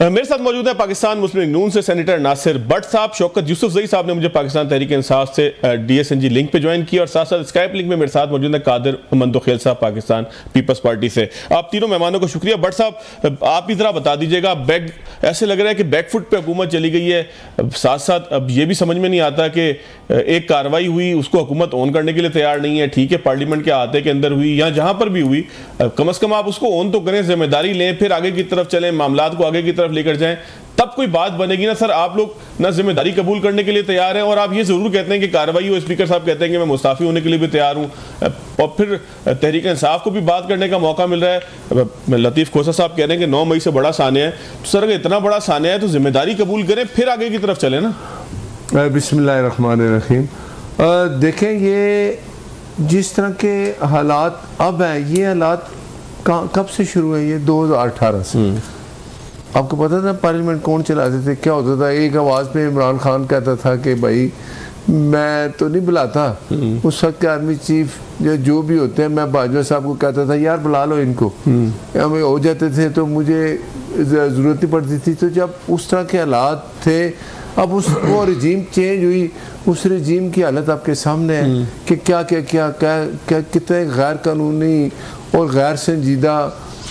मेरे साथ मौजूद है पाकिस्तान मुस्लिम लीग नून से सेनेटर नासिर भट्ट साहब। शौकत यूसुफजई साहब ने मुझे पाकिस्तान तहरीक इंसाफ से DSNG लिंक पे ज्वाइन किया और साथ साथ स्काइप लिंक में मेरे साथ मौजूद है कादिर मंदोखेल साहब पाकिस्तान पीपल्स पार्टी से। आप तीनों मेहमानों को शुक्रिया। भट्ट साहब, आप ही जरा बता दीजिएगा, ऐसे लग रहा है कि बैकफुट पे हुकूमत चली गई है, साथ साथ अब ये भी समझ में नहीं आता कि एक कार्रवाई हुई उसको हुकूमत ऑन करने के लिए तैयार नहीं है। ठीक है, पार्लियामेंट के अहाते के अंदर हुई या जहां पर भी हुई, कम से कम आप उसको ऑन तो करें, जिम्मेदारी लें, फिर आगे की तरफ चलें, मामलात को आगे की तरफ लेकर जाएं, तब कोई बात बनेगी ना। सर, आप लोग ना जिम्मेदारी कबूल करने के लिए तैयार हैं और आप ये जरूर कहते हैं कि कार्रवाई हो। स्पीकर साहब कहते हैं कि मैं मुस्ताफी होने के लिए भी तैयार हूं और फिर तहरीक इंसाफ को भी बात करने का मौका मिल रहा है। लतीफ खोसा साहब कह रहे हैं कि 9 मई से बड़ा सानिया है। तो सर, अगर इतना बड़ा सानिया है तो जिम्मेदारी कबूल करें, फिर आगे की तरफ चले ना। बिस्मिल्लाहिर्रहमानिर्रहीम। देखें, ये जिस तरह के हालात अब हैं, ये हालात कब से शुरू है? ये 2018 से। आपको पता था पार्लियामेंट कौन चलाते थे, क्या होता था? एक आवाज़ में इमरान खान कहता था कि भाई मैं तो नहीं बुलाता। उस वक्त के आर्मी चीफ जो भी होते हैं, मैं बाजवा साहब को कहता था यार बुला लो इनको। हमें हो जाते थे तो मुझे ज़रूरत नहीं पड़ती थी। तो जब उस तरह के हालात थे, अब वो रजीम चेंज हुई, उस रजीम की हालत आपके सामने है कि क्या क्या क्या क्या, क्या कितने गैर कानूनी और गैर संजीदा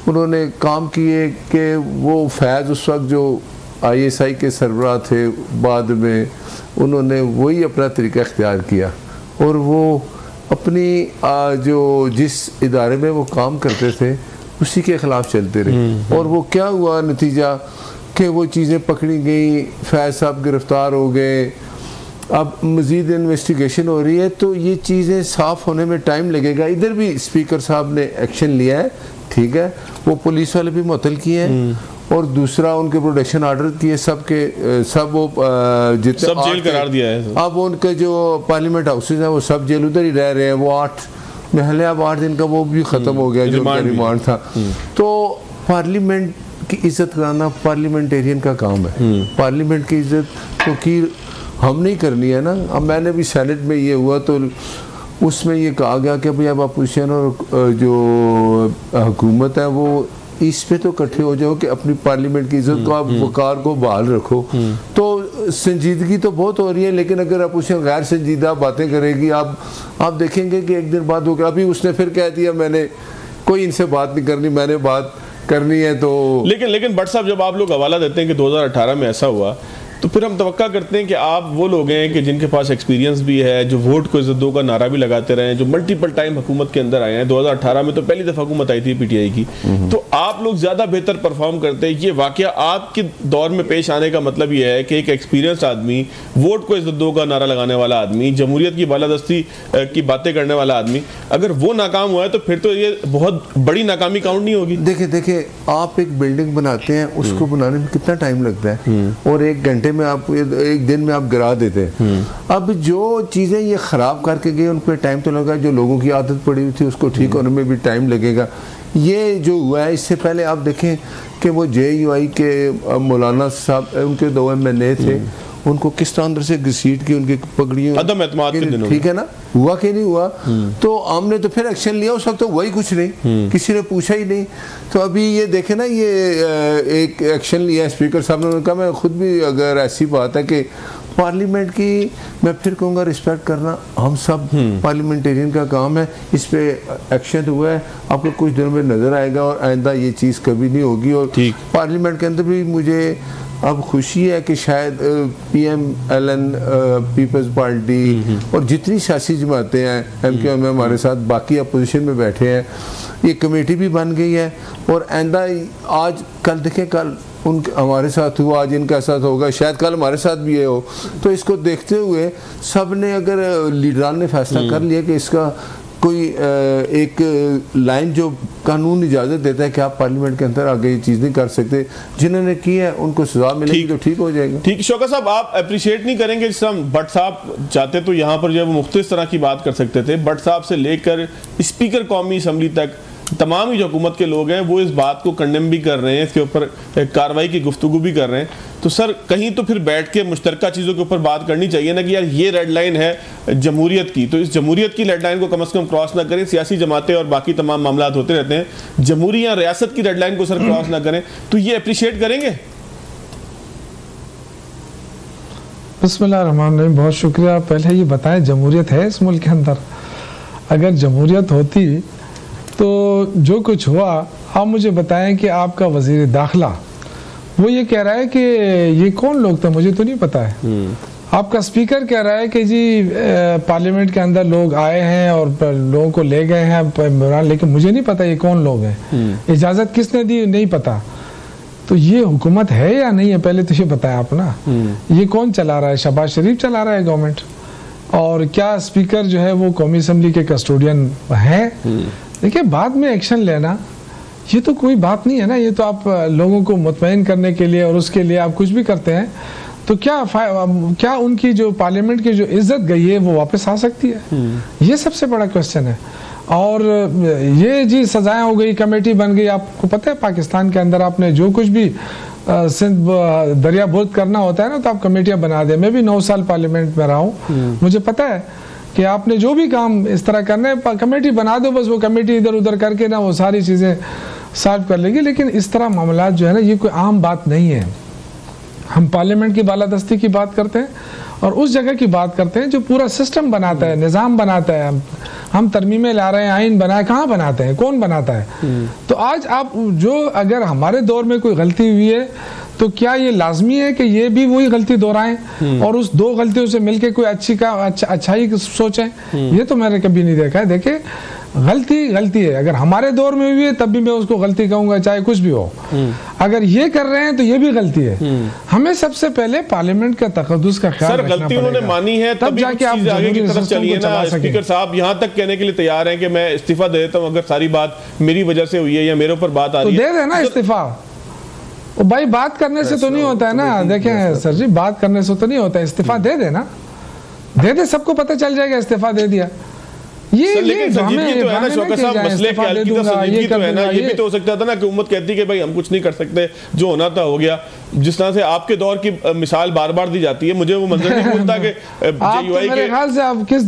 उन्होंने काम किए कि वो फैज़ उस वक्त जो ISI के सरबराह थे, बाद में उन्होंने वही अपना तरीका इख्तियार किया और वो अपनी जो जिस इदारे में वो काम करते थे उसी के ख़िलाफ़ चलते रहे। और वो क्या हुआ नतीजा कि वो चीज़ें पकड़ी गई, फैज़ साहब गिरफ़्तार हो गए, अब मज़ीद इन्वेस्टिगेशन हो रही है। तो ये चीज़ें साफ़ होने में टाइम लगेगा। इधर भी स्पीकर साहब ने एक्शन लिया है, ठीक है, वो पुलिस वाले भी मुअत्तल किए हैं और दूसरा उनके प्रोटेक्शन ऑर्डर किए, सब वो जितने सब जेल करार दिया है। अब उनके जो पार्लियामेंट हाउसेज हैं वो सब जेल उधर ही रह रहे हैं। वो 8 महले अब 8 दिन का वो भी ख़त्म हो गया जो रिमांड था। तो पार्लियामेंट की इज्जत कराना पार्लियामेंटेरियन का काम है। पार्लियामेंट की इज्जत तो की हम नहीं करनी है ना। अब मैंने भी सेनेट में ये हुआ तो उसमें ये कहा गया कि भाई अब अपोजिशन और जो हुकूमत है वो इस पे तो इकट्ठे हो जाओ कि अपनी पार्लियामेंट की इज्जत को, आप वकार को बहाल रखो। तो संजीदगी तो बहुत हो रही है, लेकिन अगर अपोजिशन गैर संजीदा बातें करेगी, आप देखेंगे कि एक दिन बाद हो गया। अभी उसने फिर कह दिया मैंने कोई इनसे बात नहीं करनी, मैंने बात करनी है। तो लेकिन भट्ट साहब, जब आप लोग हवाला देते हैं कि 2018 में ऐसा हुआ, तो फिर हम तवक्का करते हैं कि आप वो लोग हैं कि जिनके पास एक्सपीरियंस भी है, जो वोट को इज्जत दो का नारा भी लगाते रहे हैं, जो मल्टीपल टाइम हुकूमत के अंदर आए हैं। 2018 में तो पहली दफ़ा हुकूमत आई थी PTI की। तो आप लोग ज़्यादा बेहतर परफॉर्म करते हैं। ये वाकया आपके दौर में पेश आने का मतलब ये है कि एक एक्सपीरियंस आदमी, वोट को इज्जत दो का नारा लगाने वाला आदमी, जमहूरियत की बालादस्ती की बातें करने वाला आदमी, अगर वो नाकाम हुआ है तो फिर तो ये बहुत बड़ी नाकामी काउंट नहीं होगी। देखिए, आप एक बिल्डिंग बनाते हैं, उसको बनाने में कितना टाइम लगता है और 1 घंटे में आप, एक दिन में आप गिरा देते हैं। अब जो चीज़ें ये ख़राब करके गए उन पर टाइम तो लगा, जो लोगों की आदत पड़ी हुई थी उसको ठीक होने में भी टाइम लगेगा। ये जो हुआ है, इससे पहले आप देखें कि वो JUI के मौलाना साहब, उनके 2 MNA थे, उनको किस तरह अंदर से घसीट की उनकी पगड़ियों, अदम एतमाद के दिनों, ठीक है ना, हुआ कि नहीं हुआ। तो हमने तो फिर एक्शन लिया, उस वक्त तो वही कुछ नहीं, किसी ने पूछा ही नहीं। तो अभी ये देखे ना, ये एक एक्शन लिया स्पीकर साहब ने कहा, मैं खुद भी, अगर ऐसी बात है कि पार्लियामेंट की, मैं फिर कहूँगा रिस्पेक्ट करना हम सब पार्लियामेंटेरियन का काम है। इस पे एक्शन हुआ है, आपको कुछ दिनों में नज़र आएगा और आइंदा ये चीज़ कभी नहीं होगी। और पार्लियामेंट के अंदर भी मुझे अब खुशी है कि शायद PMLN पीपल्स पार्टी और जितनी सियासी जमातें हैं, MQM हमारे साथ, बाकी अपोजिशन में बैठे हैं, ये कमेटी भी बन गई है। और आइंदा आज कल देखें, कल उनके हमारे साथ हुआ, आज इनका साथ होगा, शायद कल हमारे साथ भी ये हो। तो इसको देखते हुए सब ने, अगर लीडरान ने फैसला कर लिया कि इसका कोई एक लाइन जो कानून इजाज़त देता है कि आप पार्लियामेंट के अंदर आगे ये चीज़ नहीं कर सकते, जिन्होंने की है उनको सजा मिलेगी तो ठीक हो जाएगा। ठीक। शौकत साहब, आप अप्रिशिएट नहीं करेंगे, जिस तरह भट्ट साहब चाहते तो यहाँ पर जो है वो मुख्तलिफ तरह की बात कर सकते थे। भट्ट साहब से लेकर स्पीकर कौमी असम्बली तक तमाम ही जो हुकूमत के लोग हैं वो इस बात को कंडेम भी कर रहे हैं, इसके ऊपर कार्रवाई की गुफ्तगू भी कर रहे हैं। तो सर, कहीं तो फिर बैठ के मुश्तरका चीज़ों के ऊपर बात करनी चाहिए ना कि यार ये रेड लाइन है जमहूरियत की, तो इस जमहूरियत की रेड लाइन को कम से कम क्रॉस ना करें। सियासी जमातें और बाकी तमाम मामला होते रहते हैं, जमहूरी या रियासत की रेड लाइन को सर क्रॉस ना करें। तो ये अप्रिशिएट करेंगे? बिस्मिल्लाहिर्रहमानिर्रहीम, बहुत शुक्रिया। पहले ये बताएं, जमहूरियत है इस मुल्क के अंदर? अगर जमहूरियत होती तो जो कुछ हुआ, आप मुझे बताएं कि आपका वज़ीर दाखिला वो ये कह रहा है कि ये कौन लोग थे, मुझे तो नहीं पता है। आपका स्पीकर कह रहा है कि जी पार्लियामेंट के अंदर लोग आए हैं और लोगों को ले गए हैं, लेकिन मुझे नहीं पता ये कौन लोग हैं, इजाज़त किसने दी नहीं पता। तो ये हुकूमत है या नहीं है, पहले तो ये बताया आप ना। ये कौन चला रहा है? शहबाज शरीफ चला रहा है गवर्नमेंट? और क्या स्पीकर जो है वो कौमी असम्बली के कस्टोडियन है? देखिए, बाद में एक्शन लेना ये तो कोई बात नहीं है ना। ये तो आप लोगों को मुतमईन करने के लिए और उसके लिए आप कुछ भी करते हैं, तो क्या उनकी जो पार्लियामेंट की जो इज्जत गई है वो वापस आ सकती है? ये सबसे बड़ा क्वेश्चन है। और ये जी सजाएं हो गई, कमेटी बन गई। आपको पता है पाकिस्तान के अंदर आपने जो कुछ भी सिंध दरिया बुर्द करना होता है ना, तो आप कमेटियां बना दे। मैं भी 9 साल पार्लियामेंट में रहा हूँ, मुझे पता है कि आपने जो भी काम इस तरह करना है कमेटी बना दो, बस वो कमेटी इधर उधर करके ना वो सारी चीज़ें सॉल्व कर लेगी। लेकिन इस तरह मामला जो है ना, ये कोई आम बात नहीं है। हम पार्लियामेंट की बालादस्ती की बात करते हैं और उस जगह की बात करते हैं जो पूरा सिस्टम बनाता है, निज़ाम बनाता है। हम तरमीमें ला रहे हैं, आइन बनाए, कहाँ बनाते हैं, कौन बनाता है? तो आज आप जो अगर हमारे दौर में कोई गलती हुई है तो क्या ये लाजमी है कि ये भी वही गलती दोहराएं और उस 2 गलतियों से मिलके कोई अच्छाई सोचें? ये तो मैंने कभी नहीं देखा है। देखिए, गलती है। अगर हमारे दौर में हुई है तब भी मैं उसको गलती कहूंगा, चाहे कुछ भी हो। अगर ये कर रहे हैं तो ये भी गलती है। हमें सबसे पहले पार्लियामेंट का तक़द्दुस का ख्याल रखना पड़ेगा। गलती उन्होंने मानी है, तब जाके आप आगे की तरफ चलिए ना। स्पीकर साहब यहाँ तक कहने के लिए तैयार हैं कि मैं इस्तीफा दे देता हूँ अगर सारी बात मेरी वजह से हुई है या मेरे ऊपर बात आ रही है, दे देना इस्तीफा। भाई बात करने से तो नहीं होता है ना। देखें सर जी, बात करने से तो नहीं होता है, इस्तीफा दे देना, दे दे, सबको पता चल जाएगा इस्तीफा दे दिया। लेकिन संजीदगी तो है ना शौकत साहब, मसले की हल की तो संजीदगी तो है ना। ये भी तो हो सकता था ना कि हुकूमत कहती कि भाई हम कुछ नहीं कर सकते, जो होना था हो गया। जिस तरह से आपके दौर की मिसाल बार बार दी जाती है, मुझे वो मंजर नहीं भूलता कि जेयूआई के ख्याल से आप किस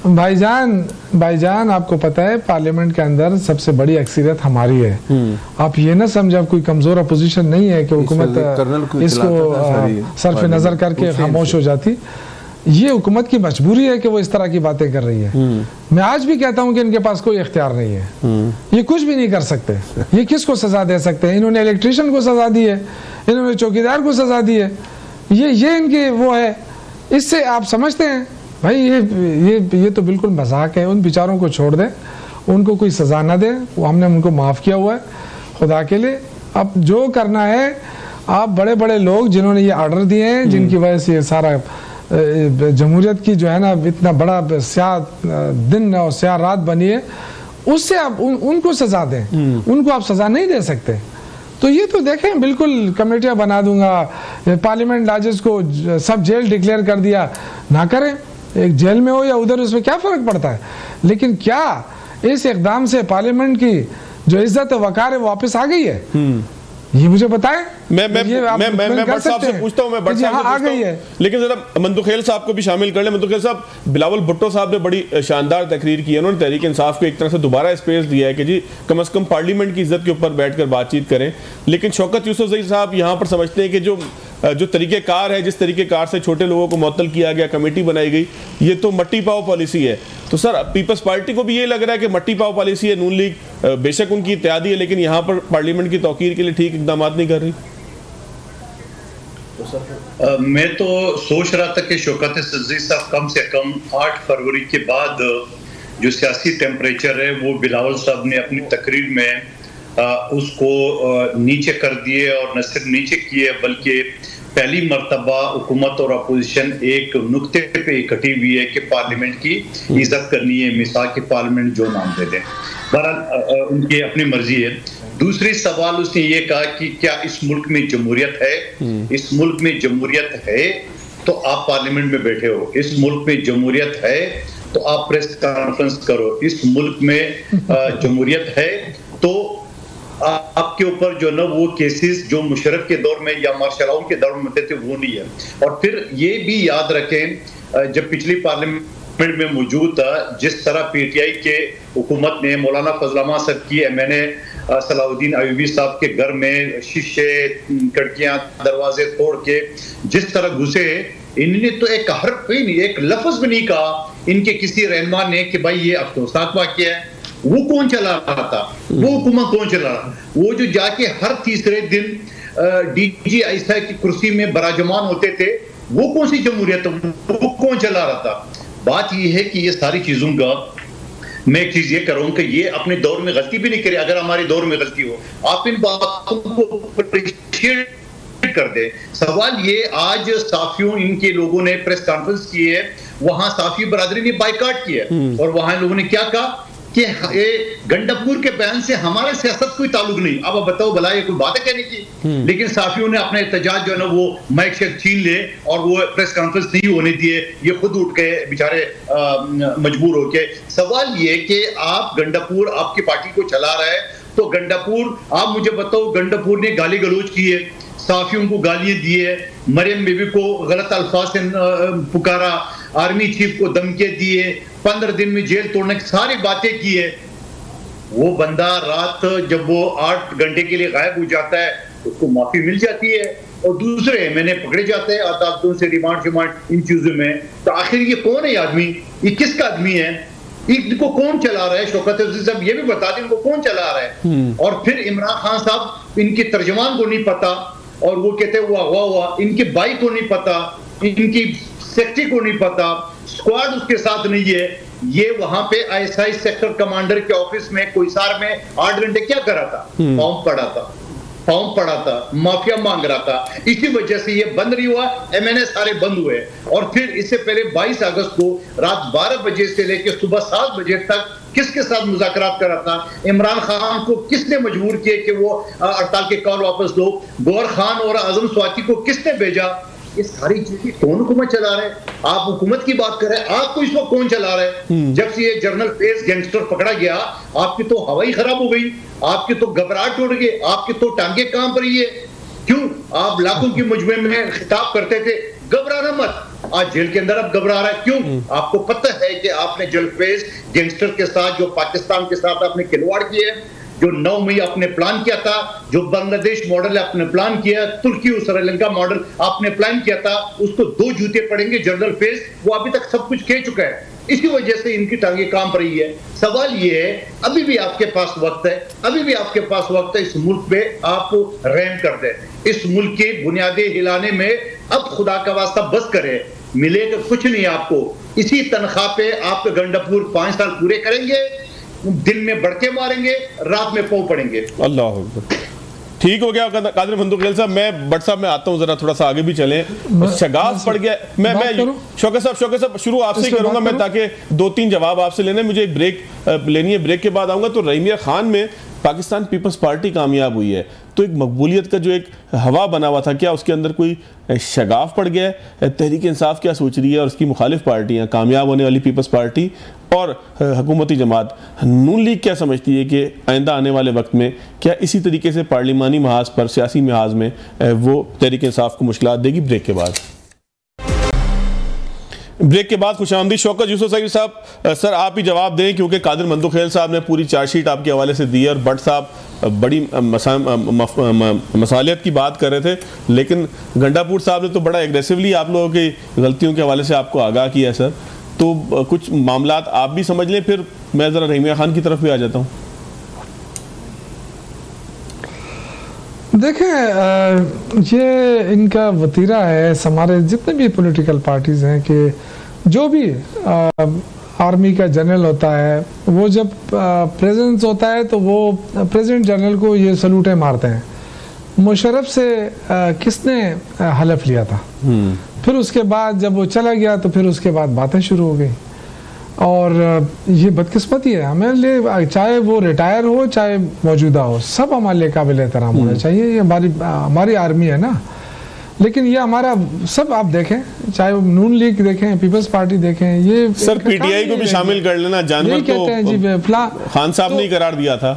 भाईजान आपको पता है पार्लियामेंट के अंदर सबसे बड़ी अक्सरियत हमारी है। आप ये ना समझे आप कोई कमजोर अपोजिशन नहीं है कि हुकूमत इसको सरफ नजर करके खामोश हो जाती। ये हुकूमत की मजबूरी है कि वो इस तरह की बातें कर रही है। मैं आज भी कहता हूं कि इनके पास कोई इख्तियार नहीं है, ये कुछ भी नहीं कर सकते। ये किसको सजा दे सकते हैं? इन्होंने इलेक्ट्रिशियन को सजा दी है, इन्होंने चौकीदार को सजा दी है, ये इनके वो है। इससे आप समझते हैं भाई ये तो बिल्कुल मजाक है। उन बेचारों को छोड़ दें, उनको कोई सजा ना दे, वो हमने उनको माफ़ किया हुआ है खुदा के लिए। अब जो करना है, आप बड़े बड़े लोग जिन्होंने ये आर्डर दिए हैं, जिनकी वजह से ये सारा जमहूरियत की जो है ना इतना बड़ा स्याह दिन और स्याह रात बनी है, उससे आप उनको सजा दें। उनको आप सजा नहीं दे सकते। तो ये तो देखें, बिल्कुल कमेटियां बना दूंगा, पार्लियामेंट लाजेस को सब जेल डिक्लेयर कर दिया, ना करें। एक जेल में हो या उधर, उसमें क्या फर्क पड़ता है? लेकिन क्या इस इकदाम से पार्लियामेंट की जो इज्जत वकार है वापस आ गई है? ये मुझे बताएं। मैं भट्ट साहब से पूछता हूं, मैं भट्ट साहब से पूछता हूं, लेकिन जरा मंदुखेल साहब को भी शामिल कर ले। मंदुखेल साहब, बिलावल भुट्टो साहब ने बड़ी शानदार तकरीर की है। उन्होंने तहरीक इंसाफ को एक तरह से दोबारा स्पेस दिया है कि जी कम से कम पार्लियामेंट की इज्जत के ऊपर बैठकर बातचीत करें। लेकिन शौकत यूसुफजई साहब यहाँ पर समझते हैं कि जो तरीक़ेकार है, जिस तरीक़ेकार से छोटे लोगों को मुअत्तल किया गया, कमेटी बनाई गई, ये तो मट्टी पाव पॉलिसी है। तो सर, पीपल्स पार्टी को भी ये लग रहा है कि मट्टी पाव पॉलिसी है। नून लीग बेशक उनकी इत्यादी है, लेकिन यहाँ पर पार्लियामेंट की तौकीर के लिए ठीक इकदाम नहीं कर रही। मैं तो सोच रहा था कि शौकत सज्जी साहब कम से कम 8 फरवरी के बाद जो सियासी टेम्परेचर है वो बिलावल साहब ने अपनी तकरीर में उसको नीचे कर दिए, और न सिर्फ नीचे किए बल्कि पहली मर्तबा हुकूमत और अपोजिशन एक नुक्ते पे इकट्ठी हुई है कि पार्लियामेंट की इज्जत करनी है, मिसाल की पार्लियामेंट जो नाम दे दें। बहरहाल उनकी अपनी मर्जी है। दूसरी सवाल उसने ये कहा कि क्या इस मुल्क में जमहूरियत है? इस मुल्क में जमहूरियत है तो आप पार्लियामेंट में बैठे हो। इस मुल्क में जमहूरियत है तो आप प्रेस कॉन्फ्रेंस करो। इस मुल्क में जमहूरियत है तो आपके ऊपर जो ना वो केसेस जो मुशर्रफ के दौर में या मार्शल के दौर में होते थे वो नहीं है। और फिर ये भी याद रखें, जब पिछली पार्लियामेंट में मौजूद था, जिस तरह पीटीआई के हुकूमत ने मौलाना फजलामा साहब की एमएनए सलाउद्दीन अयूबी साहब के घर में शीशे, खिड़कियां, दरवाजे तोड़ के जिस तरह घुसे, इन्होंने तो एक हरफ भी नहीं, एक लफ्ज भी नहीं कहा इनके किसी रहनुमा ने कि भाई ये अफसोसनाक वाकया है। वो कौन चला रहा था, वो हुकूमत कौन चला रहा, वो जो जाके हर तीसरे दिन डीजी आईएसआई की कुर्सी में बराजमान होते थे, वो कौन सी जमहूरियत, वो कौन चला रहा था। बात ये है कि ये सारी चीजों का मैं एक चीज ये करूँ कि ये अपने दौर में गलती भी नहीं करे। अगर हमारे दौर में गलती हो, आप इन बातों को अप्रिशिएट कर दे। सवाल ये, आज साफियों इनके लोगों ने प्रेस कॉन्फ्रेंस की है, वहां साफी बरादरी ने बाइकाट किया और वहां लोगों ने क्या कहा कि गंडापुर के बयान से हमारे सियासत कोई ताल्लुक नहीं। अब बताओ भला ये कोई बात है कहने की। लेकिन साफियों ने अपने एहतजाज जो है ना वो माइक से छीन ले और वो प्रेस कॉन्फ्रेंस नहीं होने दिए, ये खुद उठ के बेचारे मजबूर होके। सवाल ये कि आप गंडापुर आपकी पार्टी को चला रहा है, तो गंडापुर आप मुझे बताओ, गंडापुर ने गाली गलौज की है, साफियों को गालियां दी है, मरियम बीबी को गलत अल्फाज से पुकारा, आर्मी चीफ को धमकियां दी है, 15 दिन में जेल तोड़ने की सारी बातें की है। वो बंदा रात जब वो 8 घंटे के लिए गायब हो जाता है, उसको माफी मिल जाती है और दूसरे मैंने पकड़े जाते हैं अदालतों से, रिमांड इन चीजों में। तो आखिर ये कौन है आदमी, ये किसका आदमी है, इनको कौन चला रहा है? शौकत अजीज साहब ये भी बता दें इनको कौन चला रहा है। और फिर इमरान खान साहब इनके तर्जमान को नहीं पता और वो कहते हुआ इनके भाई को नहीं पता, इनकी सेक्रेटरी को नहीं पता, स्क्वाड उसके साथ नहीं है। ये वहां पे आईएसआई सेक्टर कमांडर के ऑफिस में कोहिसार में 8 घंटे क्या कर रहा था? फॉर्म पड़ा था, माफिया मांग रहा था। इसी वजह से ये बंद नहीं हुआ, एमएनए सारे बंद हुए। और फिर इससे पहले 22 अगस्त को रात 12 बजे से लेकर सुबह 7 बजे तक किसके साथ मुज़ाकरात कर रहा था? इमरान खान को किसने मजबूर किया कि वो हड़ताल के कॉल वापस लो? गौर खान और आजम स्वाति को किसने भेजा? ये सारी चीजें कौन हुकूमत चला रहे? आप हुकूमत की बात कर रहे हैं, आपको इस वक्त कौन चला रहे? जब से ये जनरल फेस गैंगस्टर पकड़ा गया, आपकी तो हवा ही खराब हो गई, आपकी तो घबराहट उड़ गई, आपकी तो टांगे कांप रही है। क्यों? आप लाखों की मुजमे में खिताब करते थे घबराना मत, आज जेल के अंदर अब घबरा रहा है। क्यों? आपको पता है कि आपने जलफेज गैंगस्टर के साथ, जो पाकिस्तान के साथ आपने खिलवाड़ किए, जो 9 मई आपने प्लान किया था, जो बांग्लादेश मॉडल आपने प्लान किया, तुर्की और श्रीलंका मॉडल आपने प्लान किया था, उसको 2 जूते पड़ेंगे जनरल फेज, वो अभी तक सब कुछ कह चुका है। इसी वजह से इनकी टांगे कांप रही है। सवाल ये है, अभी भी आपके पास वक्त है, अभी भी आपके पास वक्त है, इस मुल्क पे आप रहम कर दें। इस मुल्क की बुनियादें हिलाने में अब खुदा का वास्ता बस करे, मिलेगा कुछ नहीं आपको। इसी तनख्वाह पे आप गंडापुर 5 साल पूरे करेंगे, दिन में बढ़के मारेंगे, रात में पाँव पड़ेंगे। अल्लाह अकबर। ठीक हो गया कादिर बंदूकखेल साहब। मैं भट्ट साहब में आता हूँ, जरा थोड़ा सा आगे भी चलें। शगाफ पड़ गया। मैं शौकत साहब शुरू आपसे ही करूंगा मैं, ताकि 2-3 जवाब आपसे लेने, मुझे एक ब्रेक लेनी है, ब्रेक के बाद आऊंगा। तो रहीमिया खान में पाकिस्तान पीपल्स पार्टी कामयाब हुई है, तो एक मकबूलियत का जो एक हवा बना हुआ था, क्या उसके अंदर कोई शगाफ पड़ गया है? तहरीक इंसाफ क्या सोच रही है और उसकी मुखालिफ पार्टियां, कामयाब होने वाली पीपल्स पार्टी और हुकूमती जमात नून लीग क्या समझती है कि आइंदा आने वाले वक्त में क्या इसी तरीके से पार्लिमानी महाज पर, सियासी महाज में वो तहरीक इंसाफ को मुश्किलात देगी? ब्रेक के बाद खुशामदी शौकत यूसुफ साहब। सर आप ही जवाब दें, क्योंकि कादिर बंदूकखेल साहब ने पूरी चार्जशीट आपके हवाले से दी है और भट्ट साहब बड़ी मसालियत की बात कर रहे थे, लेकिन गंडापुर साहब ने तो बड़ा एग्रेसिवली आप लोगों की गलतियों के हवाले से आपको आगाह किया सर। तो कुछ मामलात आप भी समझ लें, फिर मैं ज़रा रहीमिया खान की तरफ भी आ जाता हूँ। देखें, ये इनका वतीरा है, हमारे जितने भी पॉलिटिकल पार्टीज़ हैं, कि जो भी आर्मी का जनरल होता है, वो जब प्रेजेंस होता है तो वो प्रेसिडेंट जनरल को ये सलूटें मारते हैं। मुशर्रफ से किसने हलफ लिया था? फिर उसके बाद जब वो चला गया तो फिर उसके बाद बातें शुरू हो गई। और ये बदकिस्मती है हमारे लिए, चाहे वो रिटायर हो चाहे मौजूदा हो, सब हमारे लिए काबिल एहतराम होना चाहिए। ये हमारी आर्मी है ना। लेकिन ये हमारा सब आप देखें, चाहे वो नून लीग देखें, पीपल्स पार्टी देखें, ये सर पीटीआई को भी शामिल कर लेना, जानवर तो खान साहब ने करार दिया था।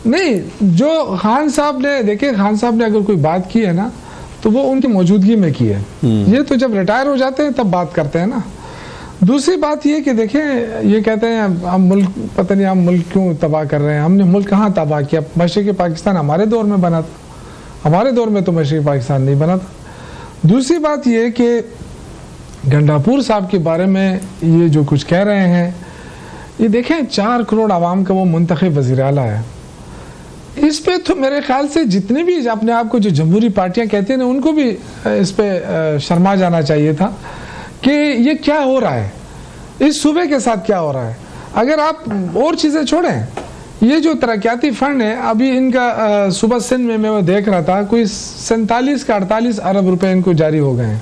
नहीं, जो खान साहब ने, देखिए खान साहब ने अगर कोई बात की है ना तो वो उनकी मौजूदगी में की है। ये तो जब रिटायर हो जाते हैं तब बात करते हैं ना। दूसरी बात ये कि देखें, ये कहते हैं हम मुल्क, पता नहीं हम मुल्क क्यों तबाह कर रहे हैं। हमने मुल्क कहाँ तबाह किया? मशरिक़ी पाकिस्तान हमारे दौर में बना था, हमारे दौर में तो मशरिक़ी पाकिस्तान नहीं बना था। दूसरी बात ये कि गंडापुर साहब के बारे में ये जो कुछ कह रहे हैं, ये देखें 4 करोड़ आवाम का वो मुंतखब वज़ीर आला है। इस पे तो मेरे ख्याल से जितने भी अपने आप को जो जमहूरी पार्टियां कहती हैं उनको भी इस पे शर्मा जाना चाहिए था कि ये क्या हो रहा है, इस सूबे के साथ क्या हो रहा है। अगर आप और चीज़ें छोड़ें, ये जो तरक्याती फंड है अभी इनका सुबह सिंध में मैं देख रहा था कोई 47 का 48 अरब रुपए इनको जारी हो गए हैं।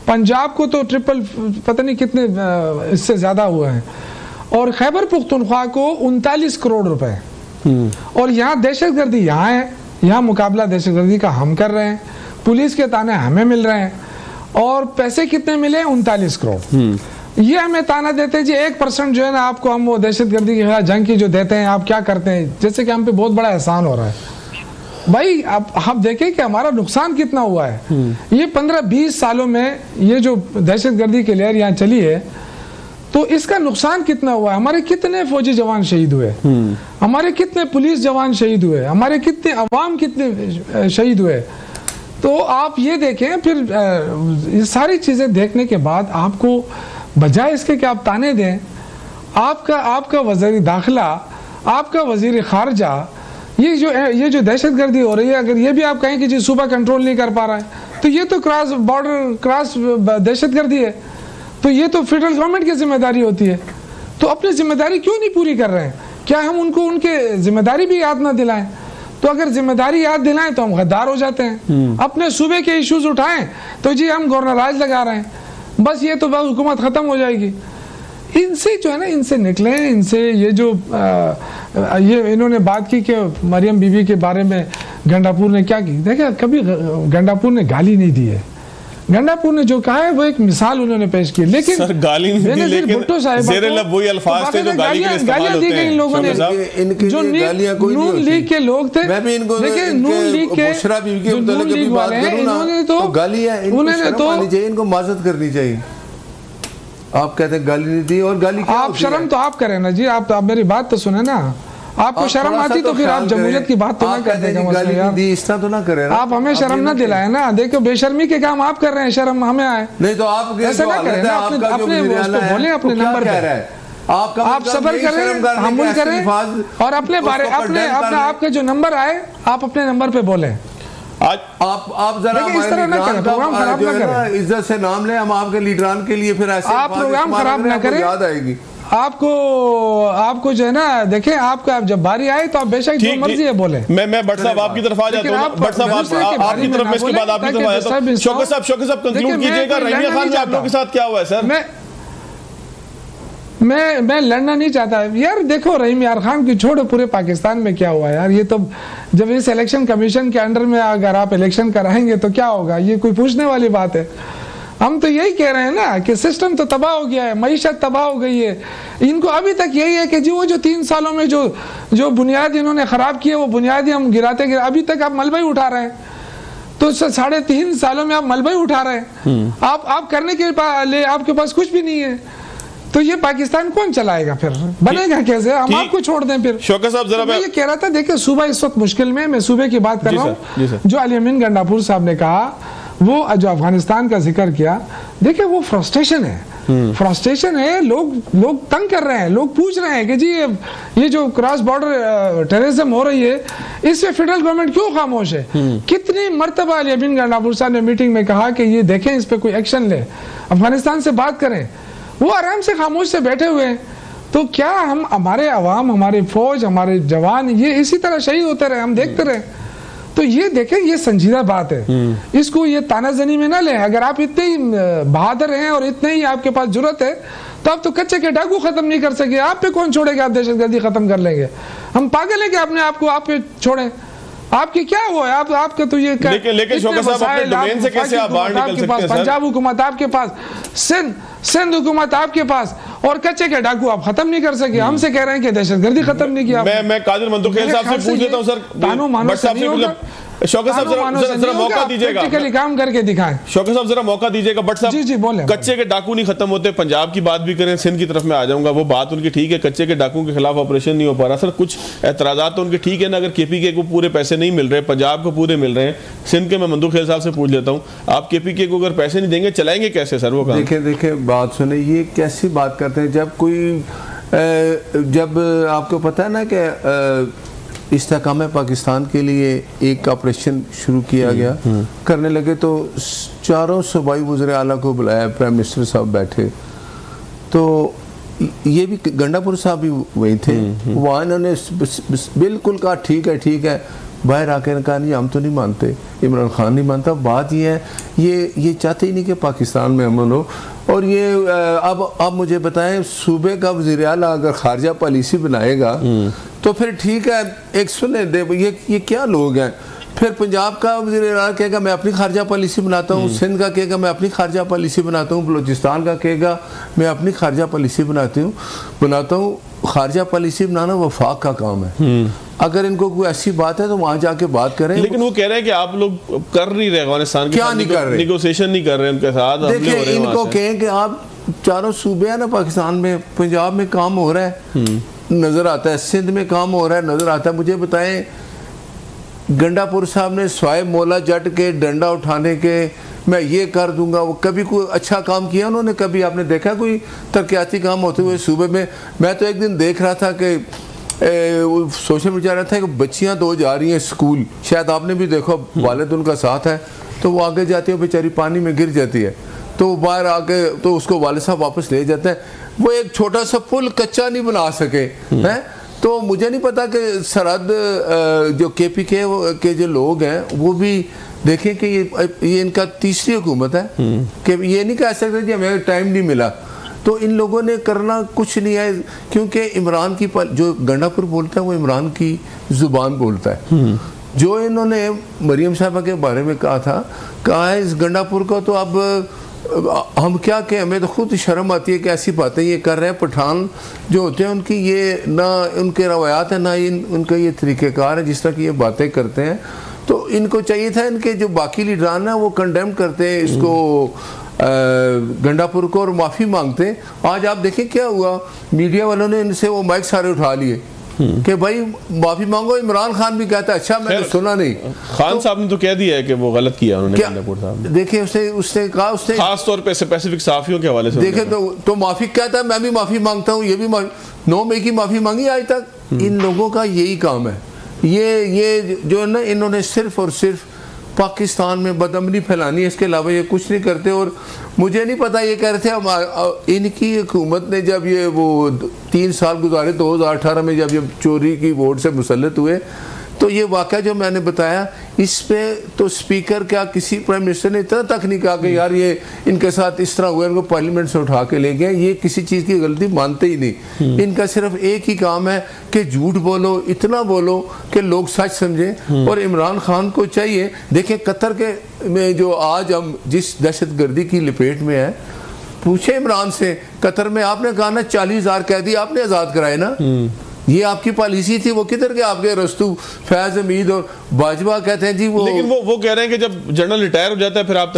पंजाब को तो ट्रिपल पता नहीं कितने इससे ज़्यादा हुए हैं, और खैबर पुख्तनख्वा को 39 करोड़ रुपए। और यहाँ दहशतगर्दी यहाँ है, यहाँ मुकाबला दहशतगर्दी का हम कर रहे हैं, पुलिस के ताने हमें मिल रहे हैं, और पैसे कितने मिले 39 करोड़। ये हमें ताना देते हैं जी 1% जो है ना आपको हम वो दहशतगर्दी के खिलाफ जंग की जो देते हैं, आप क्या करते हैं, जैसे कि हम पे बहुत बड़ा एहसान हो रहा है। भाई आप देखें कि हमारा नुकसान कितना हुआ है। ये 15-20 सालों में ये जो दहशतगर्दी की लहर यहाँ चली है, तो इसका नुकसान कितना हुआ है। हमारे कितने फौजी जवान शहीद हुए, हमारे कितने पुलिस जवान शहीद हुए, हमारे कितने अवाम कितने शहीद हुए। तो आप ये देखें, फिर ये सारी चीज़ें देखने के बाद आपको बजाय इसके कि आप ताने दें, आपका वज़ीर दाखिला, आपका वज़ीर खारजा, ये जो दहशतगर्दी हो रही है, अगर ये भी आप कहें कि जी सूबा कंट्रोल नहीं कर पा रहा है, तो ये तो क्रॉस बॉर्डर क्रॉस दहशतगर्दी है, तो ये तो फेडरल गवर्नमेंट की जिम्मेदारी होती है। तो अपनी जिम्मेदारी क्यों नहीं पूरी कर रहे हैं? क्या हम उनको उनके जिम्मेदारी भी याद ना दिलाएं? तो अगर जिम्मेदारी याद दिलाएं तो हम गद्दार हो जाते हैं। अपने सूबे के इश्यूज उठाएं तो जी हम गवर्नर राज लगा रहे हैं, बस ये तो बस हुकूमत ख़त्म हो जाएगी। इनसे जो है ना, इनसे निकले, इनसे ये जो ये इन्होंने बात की कि मरियम बीबी के बारे में गंडापुर ने क्या की। देखिए, कभी गंडापुर ने गाली नहीं दी है। गंडापुर ने जो कहा है वो एक मिसाल उन्होंने पेश की, लेकिन सर गाली नहीं दी, लेकिन ज़ेरे लब वही अल्फाज थे जो गाली के इस्तेमाल होते हैं। इन लोगों ने जो नून लीग के लोग थे, मैं भी इनको देखिए नून लीग के जो नून लीग वाले हैं, इन्होंने तो इनको माजरत करनी चाहिए। आप कहते हैं गाली नहीं दी, और गाली आप शर्म तो आप करें ना जी, आप मेरी बात तो सुने ना। आपको शर्म आती तो फिर आप जमहूरियत की बात तो ना करते हैं, इस तरह तो ना करें। आप हमें शर्म ना दिलाए ना। देखो बेशर्मी के काम आप कर रहे हैं, शर्म हमें आए नहीं तो आप ऐसा ना करें ना। अपने बोले अपने नंबर पे आप सबर करें, तहम्मुल करें, और अपने बारे आपका जो नंबर आए आप अपने नंबर पे बोले। आज आप जरा इस तरह ना करें, प्रोग्राम खराब ना करें, इज्जत से नाम ले हम आपके लीडरान के लिए, फिर ऐसे आप प्रोग्राम खराब ना करें, याद आएगी आपको जो है ना। देखें, आपका जब बारी आए तो आप बेशक जो मर्जी है बोले। मैं भट्ट साहब आपकी तरफ आ जाता हूं, भट्ट साहब आपकी तरफ, इसके बाद आपकी तरफ आ जाता हूं। शौकत साहब कंक्लूड कीजिएगा। रहीमिया खान में आप लोगों के साथ क्या हुआ है सर? मैं लड़ना नहीं चाहता यार। देखो रहीम यार खान की छोड़ो, पूरे पाकिस्तान में क्या हुआ यार। ये तो जब इस इलेक्शन कमीशन के अंडर में अगर आप इलेक्शन कराएंगे तो क्या होगा, ये कोई पूछने वाली बात है? हम तो यही कह रहे हैं ना कि सिस्टम तो तबाह हो गया है, मईशत तबाह हो गई है। इनको अभी तक यही है कि जी वो जो 3 सालों में जो बुनियाद इन्होंने खराब की है, वो बुनियादी हम गिराते अभी तक आप मलबा ही उठा रहे हैं। तो 3.5 सालों में आप मलबा ही उठा रहे हैं। आप करने के लिए आपके पास कुछ भी नहीं है। तो ये पाकिस्तान कौन चलाएगा, फिर बनेगा कैसे? हम आपको छोड़ दें फिर? शौकत साहब जरा मैं ये कह रहा था, देखिए सूबा इस वक्त मुश्किल में, मैं सूबे की बात कर रहा हूँ। जो अली अमीन गंडापुर साहब ने कहा, वो जो अफगानिस्तान का जिक्र किया, देखिए वो फ्रस्ट्रेशन है, फ्रस्ट्रेशन है। लोग तंग कर रहे हैं, लोग पूछ रहे हैं कि जी ये जो क्रॉस बॉर्डर टेररिज्म हो रही है, इसमें फेडरल गवर्नमेंट क्यों खामोश है? कितनी मरतबा अली अमीन गंडापुर साहब ने मीटिंग में कहा कि ये देखें, इस पर कोई एक्शन ले, अफगानिस्तान से बात करें। वो आराम से खामोश से बैठे हुए हैं। तो क्या हम, हमारे अवाम, हमारी फौज, हमारे जवान ये इसी तरह शहीद होते रहे, हम देखते रहे? तो ये देखें, ये संजीदा बात है, इसको ये तानाजनी में ना ले। अगर आप इतने ही बहादुर हैं और इतने ही आपके पास जरूरत है, तो आप तो कच्चे के डाकू खत्म नहीं कर सके। आप पे कौन छोड़ेगा? आप दहशतगर्दी खत्म कर लेंगे? हम पागल है कि अपने आप को आप पे छोड़ें? आपकी क्या हुआ है? आपके तो ये लेकिन शौकत साहब अपने डोमेन से कैसे आप बाहर निकल सकते हैं? पंजाब हुकूमत आपके पास, सिंध हुकूमत आपके पास, और कच्चे के डाकू आप खत्म नहीं कर सके। हमसे कह रहे हैं कि दहशतगर्दी खत्म नहीं किया। मैं कादिर मंतुखेल साहब से पूछ लेता हूं सर, शौकत साहब जरा मौका दीजिएगा, प्रैक्टिकली काम करके दिखाएं। शौकत साहब जरा मौका दीजिएगा। बट साहब जी बोले। कच्चे के डाकू नहीं खत्म होते, पंजाब की बात भी करें, सिंध की तरफ में आ जाऊंगा, वो बात उनकी ठीक है, कच्चे के डाकू के खिलाफ ऑपरेशन नहीं हो पा रहा। सर कुछ एतराज़ात तो उनके ठीक है ना, अगर केपीके को पूरे पैसे नहीं मिल रहे, पंजाब को पूरे मिल रहे हैं, सिंध के मैं मंदू खेल साहब से पूछ लेता हूँ, आप केपीके को अगर पैसे नहीं देंगे चलाएंगे कैसे सर वो काम? देखे बात सुने, ये कैसी बात करते हैं जब कोई जब आपको पता है ना कि इस्तेकाम पाकिस्तान के लिए एक ऑपरेशन शुरू किया गया, करने लगे तो चारों सूबाई वज़ीर आला को बुलाया, प्राइम मिनिस्टर साहब बैठे, तो ये भी गंडापुर साहब भी वही थे, वहाँ इन्होंने बिल्कुल कहा ठीक है, बाहर आकर कहा नहीं हम तो नहीं मानते, इमरान खान नहीं मानता। बात ये है ये चाहते ही नहीं कि पाकिस्तान में अमन हो। और ये अब मुझे बताएं, सूबे का वज़ीर आला अगर खारजा पॉलिसी बनाएगा तो फिर ठीक है, एक सुने दे, ये क्या लोग हैं। फिर पंजाब का वज़ीर आला कहेगा मैं अपनी खारजा पॉलिसी बनाता हूँ, सिंध का कहेगा मैं अपनी खारजा पॉलिसी बनाता हूँ, बलूचिस्तान का कहेगा मैं अपनी खारजा पॉलिसी बनाता हूँ। खारजा पॉलिसी बनाना वफाक का काम है। अगर इनको कोई ऐसी बात है तो वहां जाके बात करें। लेकिन वो कह रहे हैं कि आप लोग कर नहीं रहे अफगानिस्तान के क्या नहीं कर रहे, निगोशिएशन नहीं कर रहे उनके साथ। देखिए इनको कहें कि आप चारों सूबे हैं ना पाकिस्तान में, पंजाब में काम हो रहा है नजर आता है, सिंध में काम हो रहा है नजर आता है। मुझे बताएं, गंडापुर साहब ने स्वाय मौला जट के डंडा उठाने के मैं ये कर दूंगा, वो कभी कोई अच्छा काम किया उन्होंने? कभी आपने देखा कोई तरक्याती काम होते हुए सूबे में? मैं तो एक दिन देख रहा था कि सोशल मीडिया रहा था कि बच्चियां 2 जा रही हैं स्कूल, शायद आपने भी देखो, वालिद उनका साथ है, तो वो आगे जाती है, बेचारी पानी में गिर जाती है, तो बाहर आके तो उसको वालिद साहब वापस ले जाते हैं। वो एक छोटा सा पुल कच्चा नहीं बना सके हैं। तो मुझे नहीं पता कि सरहद जो केपीके के जो लोग हैं वो भी देखें कि ये इनका तीसरी हुकूमत है कि ये नहीं कह सकते कि हमें टाइम नहीं मिला। तो इन लोगों ने करना कुछ नहीं है, क्योंकि इमरान की जो गंडापुर बोलता है वो इमरान की ज़ुबान बोलता है। जो इन्होंने मरियम साहबा के बारे में कहा है इस गंडापुर को, तो अब हम क्या कहें, हमें तो खुद शर्म आती है कि ऐसी बातें ये कर रहे हैं। पठान जो होते हैं उनकी ये ना उनके रवायात है ना उनका ये तरीक़ेकार है जिस तरह की ये बातें करते हैं। तो इनको चाहिए था, इनके जो बाकी लीडरान हैं वो कंडेम करते हैं इसको गंडापुर को और माफ़ी मांगते। आज आप देखें क्या हुआ, मीडिया वालों ने इनसे वो माइक सारे उठा लिए कि भाई माफी मांगो। इमरान खान भी कहता है अच्छा मैंने सुना नहीं। खान साहब ने तो कह दिया है कि वो गलत किया उन्होंने गंडापुर साहब ने। देखिए उसने कहा, उसने खास तौर पे स्पेसिफिक साफियों के हवाले से देखे तो माफी कहता है, मैं भी माफी मांगता हूँ, ये भी 9 मई की माफी मांगी आज तक। इन लोगों का यही काम है। ये जो है ना, इन्होंने सिर्फ और सिर्फ पाकिस्तान में बदअमनी फैलानी है, इसके अलावा ये कुछ नहीं करते। और मुझे नहीं पता, ये कह रहे थे इनकी हुकूमत ने जब ये वो 3 साल गुजारे 2018 में जब ये चोरी की वोट से मुसल्लत हुए, तो ये वाक़या जो मैंने बताया इस पे तो स्पीकर क्या किसी प्राइम मिनिस्टर ने इतना तक नहीं कहा कि यार ये इनके साथ इस तरह हुआ, इनको पार्लियामेंट से उठा के ले गए। ये किसी चीज़ की गलती मानते ही नहीं। इनका सिर्फ एक ही काम है कि झूठ बोलो, इतना बोलो कि लोग सच समझें। और इमरान खान को चाहिए, देखिए कतर के में जो आज हम जिस दहशतगर्दी की लपेट में है, पूछे इमरान से, कतर में आपने कहा ना 40,000 कैदी आपने आज़ाद कराए ना, ये आपकी पॉलिसी थी। वो किधर के आपके रस्तू फैज हमीद और बाजवा कहते हैं जी वो, लेकिन वो कह रहे हैं कि जब जनरल रिटायर हो जाता है फिर आप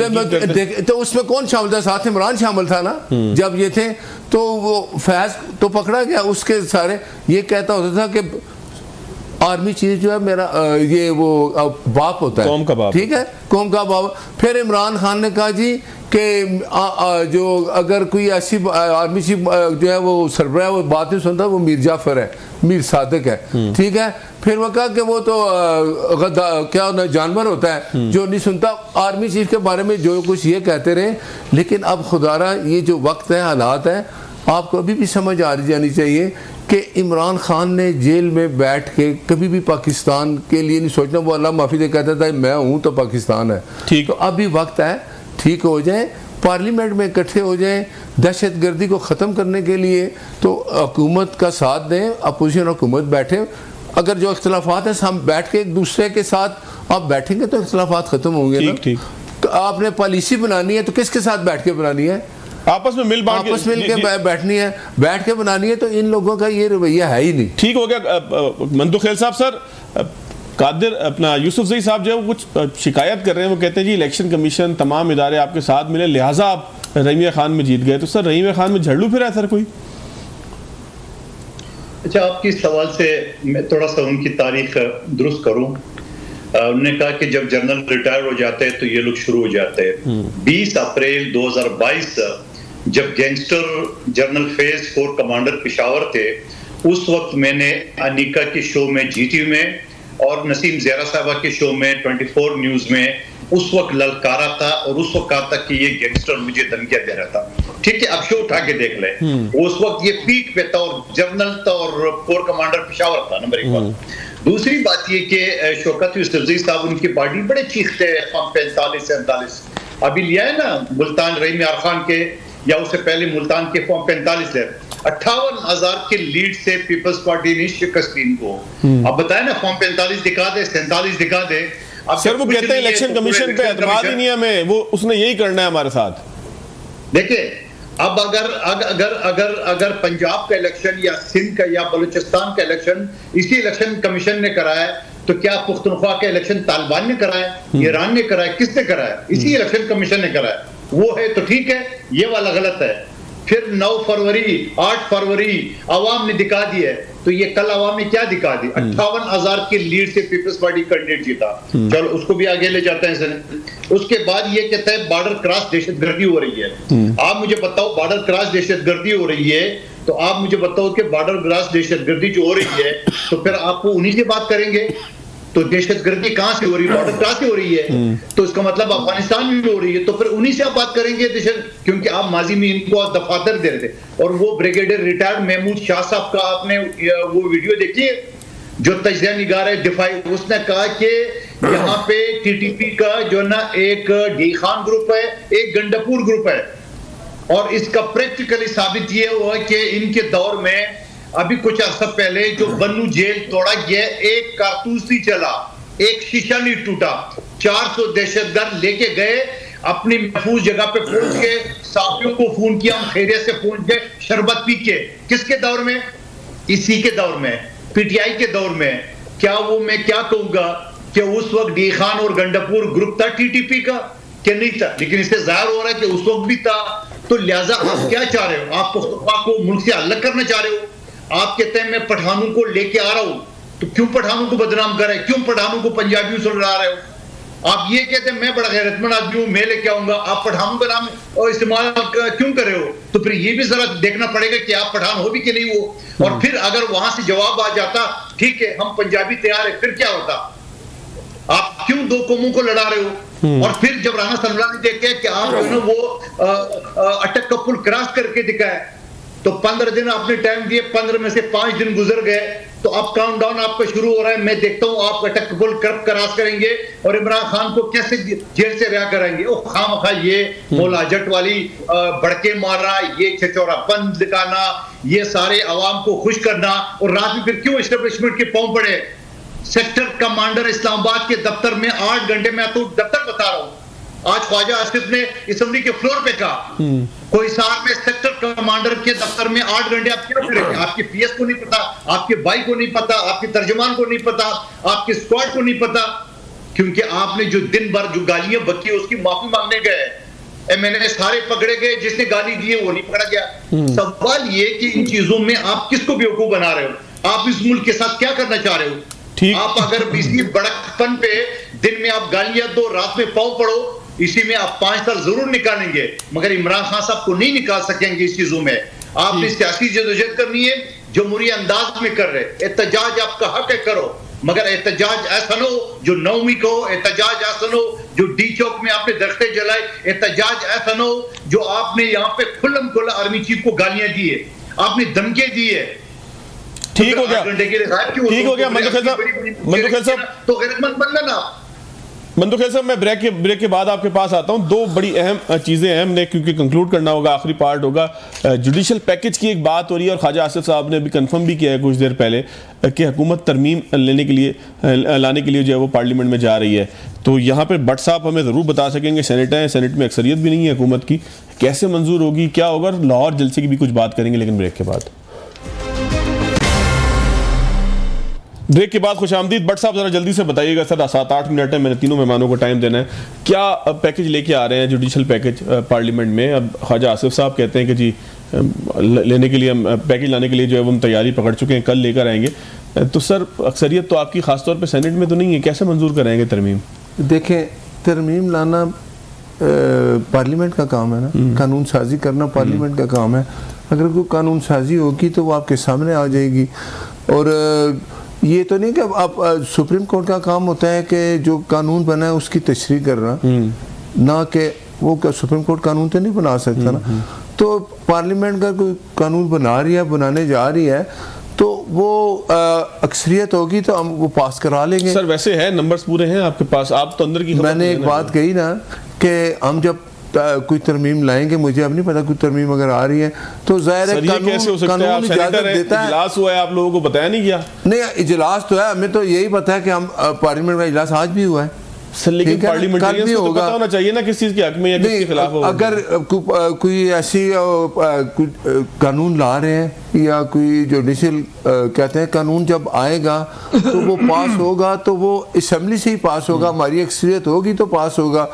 तो उसमें कौन शामिल था? साथ इमरान शामिल था ना जब ये थे। तो वो फैज तो पकड़ा गया, उसके सारे ये कहता होता था कि आर्मी चीफ जो है मेरा ये वो बाप होता है, कौम का बाप, ठीक है, कौम का बाप। फिर इमरान खान ने कहा जी कि जो अगर कोई ऐसी आर्मी चीफ जो है वो सरबराह वो बात नहीं सुनता, वो मीर जाफर है, मीर सादिक है, ठीक है। फिर वो कहा कि वो तो क्या जानवर होता है जो नहीं सुनता। आर्मी चीफ के बारे में जो कुछ ये कहते रहे। लेकिन अब खुदारा ये जो वक्त है, हालात है, आपको अभी भी समझ आ जानी चाहिए कि इमरान खान ने जेल में बैठ के कभी भी पाकिस्तान के लिए नहीं सोचना। वो अल्लाह माफ़ी दे कहता था मैं हूँ तो पाकिस्तान है, ठीक। तो अभी वक्त है, ठीक हो जाए, पार्लियामेंट में इकट्ठे हो जाएं, दहशतगर्दी को ख़त्म करने के लिए तो हुकूमत का साथ दें, अपोजिशन हुकूमत बैठे। अगर जो इख्तलाफात हैं हम बैठ के एक दूसरे के साथ आप बैठेंगे तो इख्तलाफात ख़त्म होंगे ना। ठीक। तो आपने पॉलिसी बनानी है तो किसके साथ बैठ के बनानी है? आपस में मिल के बैठनी है, बैठ के बनानी है। तो इन लोगों का ये रवैया है ही नहीं। ठीक हो गया। मंदू खेल साहब, सर कादिर अपना यूसुफ ज़ई साहब जो है वो कुछ शिकायत कर रहे हैं, वो कहते हैं जी इलेक्शन कमीशन तमाम इदारे आपके साथ मिले लिहाजा आप रहीमिया खान में जीत गए। तो सर रहीमिया खान में झड़लू फिर है सर कोई? अच्छा, आपकी सवाल से मैं थोड़ा सा उनकी तारीख दुरुस्त करूं। उन्होंने कहा कि जब जनरल रिटायर हो जाते हैं तो ये लोग शुरू हो जाते हैं। 20 अप्रैल 2022 जब gangster general phase 4 commander Peshawar थे, उस वक्त मैंने अनिका के शो में GT में और नसीम ज़ेहरा साहबा के शो में 24 न्यूज में उस वक्त ललकारा था और उस वक्त कहा था कि ये गैंगस्टर मुझे धमकियां दे रहा था। ठीक है, अब शो उठा के देख ले, उस वक्त ये पीक पे था और जनरल था और कोर कमांडर पेशावर था, नंबर 1 बात। दूसरी बात ये कि शौकत यूसुफज़ई साहब उनकी पार्टी बड़े चीखते हैं 45 से 47 अभी लिया है ना मुल्तान रहीम यार खान के, या उससे पहले मुल्तान के फॉर्म 45 है, 58,000 के लीड से पीपल्स पार्टी ने शिकस्त दी इनको। अब बताए ना फॉर्म 45 दिखा दे, 47 दिखा दे। सर वो कहते हैं इलेक्शन कमीशन पे एतमाद ही नहीं है हमें, वो उसने यही करना है हमारे साथ। देखिए अब अगर पंजाब का इलेक्शन या सिंध का या बलूचिस्तान का इलेक्शन इसी इलेक्शन कमीशन ने कराया तो क्या पुख्तनख्वा का इलेक्शन तालिबान ने कराया, ईरान ने कराया, किसने कराया? इसी इलेक्शन कमीशन ने कराया। वो है तो ठीक है, ये वाला गलत है। फिर 9 फरवरी 8 फरवरी अवाम ने दिखा दी है, तो ये कल अवाम ने क्या दिखा दी? 58,000 की लीड से पीपल्स पार्टी कैंडिडेट जीता। चलो उसको भी आगे ले जाते हैं। उसके बाद ये कहता है बॉर्डर क्रॉस दहशतगर्दी हो रही है। आप मुझे बताओ बॉर्डर क्रॉस दहशतगर्दी हो रही है तो आप मुझे बताओ कि बॉर्डर क्रॉस दहशतगर्दी जो हो रही है तो फिर आप उन्हीं से बात करेंगे। तो दहशतगर्दी कहां से हो रही है? बॉर्डर क्रॉस से हो रही है, तो इसका मतलब अफगानिस्तान में हो रही है, तो फिर उन्हीं से आप बात करेंगे क्योंकि आप माजी में इनको दफातर दे रहे थे। और वो ब्रिगेडियर रिटायर्ड महमूद शाह साहब का आपने वो वीडियो देखी है जो तजज़िया निगार है दिफाई, उसने कहा कि यहाँ पे TTP का जो ना एक डी खान ग्रुप है, एक गंडापुर ग्रुप है, और इसका प्रैक्टिकली साबित ये हुआ कि इनके दौर में अभी कुछ अर्सा पहले जो बन्नू जेल तोड़ा गया, एक कारतूस नहीं चला, एक शीशा नहीं टूटा, 400 दहशतगर्द लेके गए, अपनी महफूज जगह पे पहुंच गए, साथियों को फोन किया, हम खैरियत से पहुंच गए, शरबत पी के। किसके दौर में? इसी के दौर में, PTI के दौर में। क्या वो मैं क्या कहूंगा कि उस वक्त डी खान और गंडापुर ग्रुप था TTP का कि नहीं था? लेकिन इससे जाहिर हो रहा है कि उस वक्त भी था। तो लिहाजा आप क्या चाह रहे हो? आप पुख्तनख्वा को मुल्क से अलग करना चाह रहे हो? आप कहते हैं मैं पठानों को लेके आ रहा हूं, तो क्यों पठानों को बदनाम कर रहे हैं? क्यों पठानों को पंजाबियों से लड़ा रहे हो? आप ये कहते हैं मैं बड़ा गैरतमंद आदमी हूं, मैं लेके आऊंगा, आप पठानों का नाम और इस्तेमाल क्यों कर रहे हो? तो फिर ये भी जरा देखना पड़ेगा कि आप पठान हो भी कि नहीं हो। और फिर अगर वहां से जवाब आ जाता ठीक है हम पंजाबी तैयार है, फिर क्या होता? आप क्यों 2 कौमों को लड़ा रहे हो? और फिर जब राना सल्ला ने देखे कि आप जो है ना वो अटक का पुल क्रॉस करके दिखाए, तो 15 दिन आपने टाइम दिए, 15 में से 5 दिन गुजर गए, तो अब काउंटडाउन आपका शुरू हो रहा है। मैं देखता हूं आप अटक पुल क्रॉस करेंगे और इमरान खान को कैसे जेल से रिहा कराएंगे। ओ खामखा ये मोलाजट वाली बड़के मारना, ये छचौरापन दिखाना, ये सारे आवाम को खुश करना, और रात में फिर क्यों एस्टेब्लिशमेंट के पांव पड़े? सेक्टर कमांडर इस्लामाबाद के दफ्तर में 8 घंटे में तो दफ्तर बता रहा हूं, आज ख्वाजा आसिफ ने असेंबली के फ्लोर पे कहा कोई साहब में सेक्टर कमांडर के दफ्तर में 8 घंटे आप क्या करेंगे? आपके PS को नहीं पता, आपके भाई को नहीं पता, आपके तर्जमान को नहीं पता, आपके स्क्वाड को नहीं पता, क्योंकि आपने जो दिन भर जो गालियां बकी उसकी माफी मांगने गए। MNA सारे पकड़े गए, जिसने गाली दी है वो नहीं पकड़ा गया। सवाल ये कि इन चीजों में आप किसको बेवकूफ बना रहे हो? आप इस मुल्क के साथ क्या करना चाह रहे हो? आप अगर इसी बड़कपन पे दिन में आप गालियां दो, रात में पाँव पड़ो, इसी में आप 5 साल जरूर निकालेंगे, मगर इमरान खान साहब को नहीं निकाल सकेंगे इस चीजों में। आपने सियासी जदोजहद करनी है, जमहूरी अंदाज में कर रहे। एहतजाज आपका हक है, करो, मगर एहतजाज ऐसा न हो जो 9वीं को, एहतजाज ऐसा न हो जो डी चौक में आपने दरख्तें जलाए, एहतजाज ऐसा न हो जो आपने यहाँ पे खुल्लम खुल्ला आर्मी चीफ को गालियां दी है, आपने धमके दी है। ठीक हो गया, ठीक हो गया मंदुखेल साहब, तो गैरतमंद बनना ना आप। मंदुखेल साहब, मैं ब्रेक के बाद आपके पास आता हूं। 2 बड़ी अहम चीज़ें हैं, हमने क्योंकि कंक्लूड करना होगा, आखिरी पार्ट होगा। जुडिशल पैकेज की एक बात हो रही है और ख्वाजा आसिफ साहब ने अभी कंफर्म भी किया है कुछ देर पहले कि हुकूमत तरमीम लाने के लिए जो है वो पार्लियामेंट में जा रही है। तो यहाँ पर भट्ट साहब हमें ज़रूर बता सकेंगे, सेनेट है, सेनेट में अक्सरियत भी नहीं है हुकूमत की, कैसे मंजूर होगी, क्या होगा? लाहौर जलसे की भी कुछ बात करेंगे, लेकिन ब्रेक के बाद। ब्रेक के बाद खुशामदीद। बट साहब जरा जल्दी से बताइएगा सर, 7-8 मिनट है, मैंने तीनों मेहमानों को टाइम देना है। क्या पैकेज लेके आ रहे हैं, जुडिशल पैकेज पार्लियामेंट में? अब ख्वाजा आसिफ साहब कहते हैं कि जी लेने के लिए, पैकेज लाने के लिए जो है वो हम तैयारी पकड़ चुके हैं, कल लेकर आएंगे। तो सर अक्सरियत तो आपकी खासतौर पर सेनेट में तो नहीं है, कैसे मंजूर कराएंगे तरमीम? देखें, तरमीम लाना पार्लियामेंट का काम है ना, कानून साजी करना पार्लियामेंट का काम है। अगर कोई कानून साजी होगी तो वो आपके सामने आ जाएगी। और ये तो नहीं कि आप सुप्रीम कोर्ट का काम होता है कि जो कानून बना है उसकी तशरीह करना, ना कि वो सुप्रीम कोर्ट कानून तो नहीं बना सकता ना। तो पार्लियामेंट का कोई कानून बना रही है, बनाने जा रही है, तो वो अक्सरियत होगी तो हम वो पास करा लेंगे। सर वैसे है, नंबर्स पूरे हैं आपके पास, आप तो अंदर की मैंने एक बात कही ना कि हम जब कोई तरमीम लाएंगे, मुझे अब नहीं पता कोई तरमीम अगर आ रही है तो जाहिर है कानून इजाजत देता है। इजलास हुआ है, आप लोगों को बताया नहीं गया? नहीं, इजलास तो है, हमें तो यही पता है कि हम पार्लियामेंट का इजलास आज भी हुआ है सर, लेकिन पार्लियामेंरियंस को तो पता होना चाहिए ना किस चीज के हक में या किसके खिलाफ होगा। अगर कोई ऐसी कानून ला रहे हैं या कोई जुडिशल कहते हैं कानून जब आएगा तो वो पास होगा, तो वो असेंबली से ही पास होगा। हमारी अक्सरियत होगी तो पास होगा,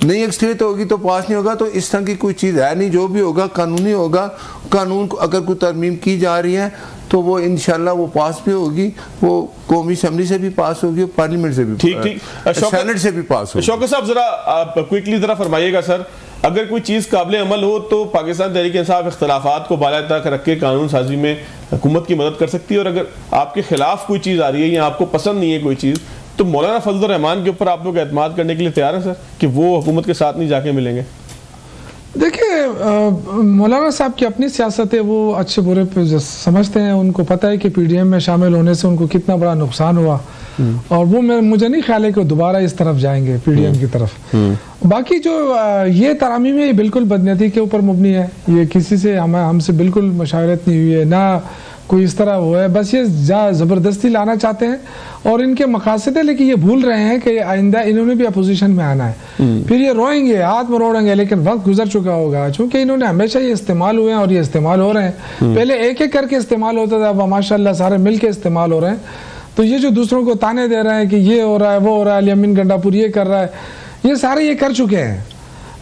नहीं अक्सरियत होगी तो पास नहीं होगा। तो इस तरह की कोई चीज़ है नहीं, जो भी होगा कानूनी होगा। कानून अगर कोई तरमीम की जा रही है तो वो इंशाल्लाह वो पास भी होगी, वो कौमी असेंबली से भी पास होगी, पार्लियामेंट से भी, ठीक सेनेट से भी पास होगी। शौकत साहब जरा आप क्विकली जरा फरमाइएगा सर, अगर कोई चीज़ काबिल अमल हो तो पाकिस्तान तहरीक इंसाफ इख्तलाफात को बाला तक रख के कानून साजी में हुकूमत की मदद कर सकती है, और अगर आपके खिलाफ कोई चीज़ आ रही है या आपको पसंद नहीं है कोई चीज़, तो मौलाना फजल रहमान के ऊपर आप लोग एतमाद करने के लिए तैयार हैं सर कि वो हुकूमत के साथ नहीं जाके मिलेंगे? देखिए, मौलाना साहब की अपनी सियासत है, वो अच्छे बुरे पे समझते हैं। उनको पता है कि पीडीएम में शामिल होने से उनको कितना बड़ा नुकसान हुआ, और वो मुझे नहीं ख्याल है कि दोबारा इस तरफ जाएंगे, पीडीएम की तरफ। बाकी जो ये तरामीम है, ये बिल्कुल बदनीयती के ऊपर मुबनी है। ये किसी से हमसे बिल्कुल मुशावरत नहीं हुई है, ना कोई इस तरह हुआ है। बस ये ज़बरदस्ती लाना चाहते हैं और इनके मकासद है, लेकिन ये भूल रहे हैं कि आइंदा इन्होंने भी अपोजिशन में आना है। फिर ये रोएंगे, हाथ मरोड़ेंगे, लेकिन वक्त गुजर चुका होगा। चूंकि इन्होंने हमेशा ये इस्तेमाल हुए हैं और ये इस्तेमाल हो रहे हैं। पहले एक एक करके इस्तेमाल होता था, अब माशाल्लाह सारे मिल के इस्तेमाल हो रहे हैं। तो ये जो दूसरों को ताने दे रहे हैं कि ये हो रहा है, वो हो रहा है, अली गंडापुर ये कर रहा है, ये सारे ये कर चुके हैं।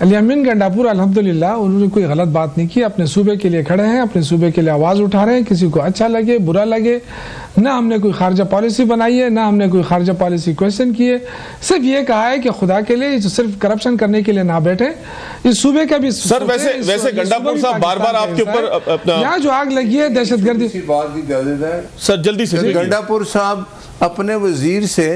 अली गंडापुर अल्हम्दुलिल्लाह उन्होंने कोई गलत बात नहीं की, अपने सूबे के लिए खड़े हैं, अपने सूबे के लिए आवाज़ उठा रहे हैं। किसी को अच्छा लगे बुरा लगे, ना हमने कोई खारजा पॉलिसी बनाई है, ना हमने कोई खारजा पॉलिसी क्वेश्चन की है। सिर्फ ये कहा है कि खुदा के लिए सिर्फ करप्शन करने के लिए ना बैठे, इस सूबे का भी सर। वैसे गंडापुर साहब बार-बार आपके ऊपर यहाँ जो आग लगी है दहशतगर्दी, सर जल्दी से, गंडापुर साहब अपने वजीर से